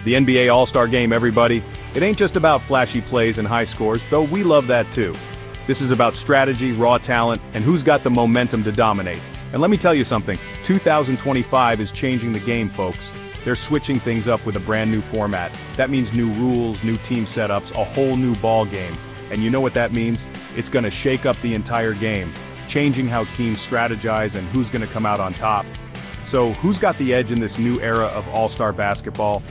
The NBA All-Star Game, everybody. It ain't just about flashy plays and high scores, though we love that too. This is about strategy, raw talent, and who's got the momentum to dominate. And let me tell you something, 2025 is changing the game, folks. They're switching things up with a brand new format. That means new rules, new team setups, a whole new ball game. And you know what that means? It's gonna shake up the entire game, changing how teams strategize and who's gonna come out on top. So who's got the edge in this new era of all-star basketball?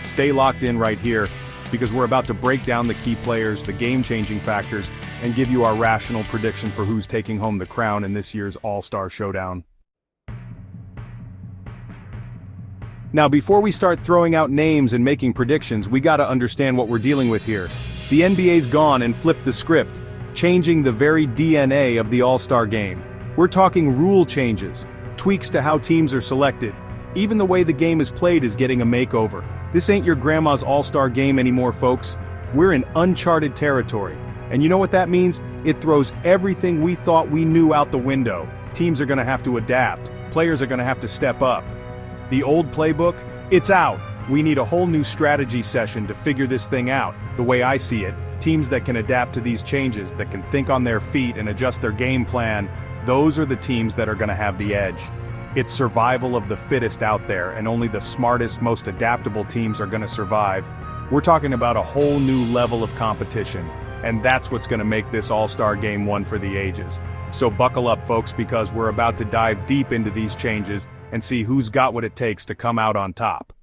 Stay locked in right here, because we're about to break down the key players, the game-changing factors, and give you our rational prediction for who's taking home the crown in this year's All-Star Showdown. Now, before we start throwing out names and making predictions, we gotta understand what we're dealing with here. The NBA's gone and flipped the script, changing the very DNA of the All-Star game. We're talking rule changes, tweaks to how teams are selected. Even the way the game is played is getting a makeover. This ain't your grandma's all-star game anymore, folks. We're in uncharted territory. And you know what that means? It throws everything we thought we knew out the window. Teams are gonna have to adapt. Players are gonna have to step up. The old playbook? It's out. We need a whole new strategy session to figure this thing out. The way I see it, teams that can adapt to these changes, that can think on their feet and adjust their game plan, those are the teams that are gonna have the edge. It's survival of the fittest out there, and only the smartest, most adaptable teams are gonna survive. We're talking about a whole new level of competition, and that's what's gonna make this All-Star Game one for the ages. So buckle up, folks, because we're about to dive deep into these changes and see who's got what it takes to come out on top.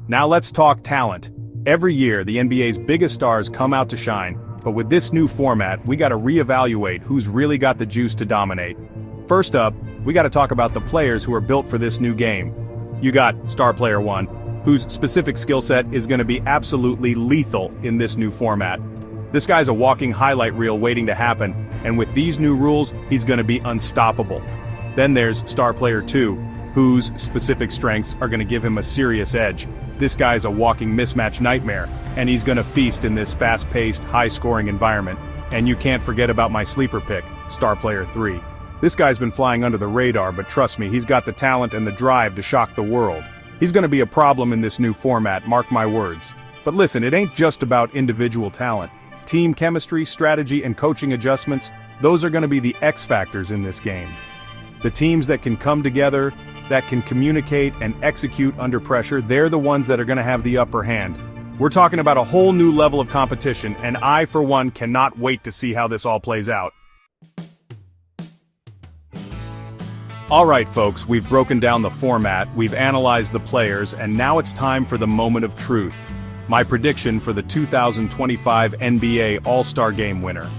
Now let's talk talent. Every year, the NBA's biggest stars come out to shine. But with this new format, we gotta reevaluate who's really got the juice to dominate. First up, we gotta talk about the players who are built for this new game. You got star player 1, whose specific skill set is gonna be absolutely lethal in this new format. This guy's a walking highlight reel waiting to happen, and with these new rules, he's gonna be unstoppable. Then there's star player 2, whose specific strengths are gonna give him a serious edge. This guy's a walking mismatch nightmare, and he's gonna feast in this fast-paced, high-scoring environment. And you can't forget about my sleeper pick, star player 3. This guy's been flying under the radar, but trust me, he's got the talent and the drive to shock the world. He's gonna be a problem in this new format, mark my words. But listen, it ain't just about individual talent. Team chemistry, strategy, and coaching adjustments, those are gonna be the X factors in this game. The teams that can come together, that can communicate and execute under pressure, they're the ones that are gonna have the upper hand. We're talking about a whole new level of competition, and I, for one, cannot wait to see how this all plays out. Alright folks, we've broken down the format, we've analyzed the players, and now it's time for the moment of truth. My prediction for the 2025 NBA All-Star Game winner.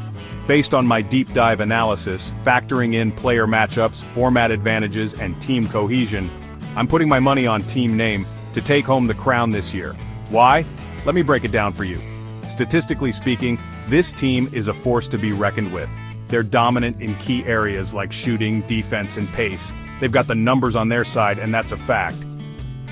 Based on my deep dive analysis, factoring in player matchups, format advantages, and team cohesion, I'm putting my money on team name to take home the crown this year. Why? Let me break it down for you. Statistically speaking, this team is a force to be reckoned with. They're dominant in key areas like shooting, defense, and pace. They've got the numbers on their side, and that's a fact.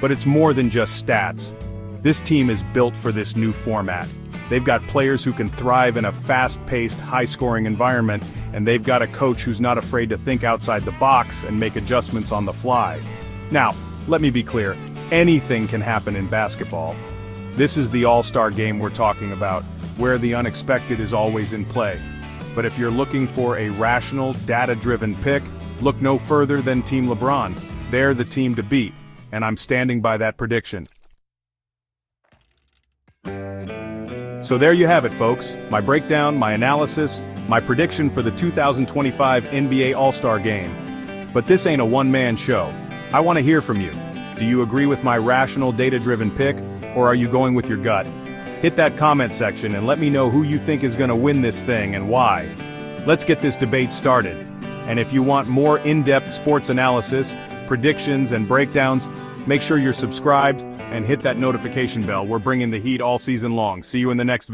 But it's more than just stats. This team is built for this new format. They've got players who can thrive in a fast-paced, high-scoring environment, and they've got a coach who's not afraid to think outside the box and make adjustments on the fly. Now, let me be clear, anything can happen in basketball. This is the All-Star Game we're talking about, where the unexpected is always in play. But if you're looking for a rational, data-driven pick, look no further than Team LeBron. They're the team to beat, and I'm standing by that prediction. So there you have it, folks. My breakdown, my analysis, my prediction for the 2025 NBA All-Star Game. But this ain't a one-man show. I want to hear from you. Do you agree with my rational, data-driven pick, or are you going with your gut? Hit that comment section and let me know who you think is going to win this thing and why. Let's get this debate started. And if you want more in-depth sports analysis, predictions, and breakdowns, make sure you're subscribed and hit that notification bell. We're bringing the heat all season long. See you in the next video.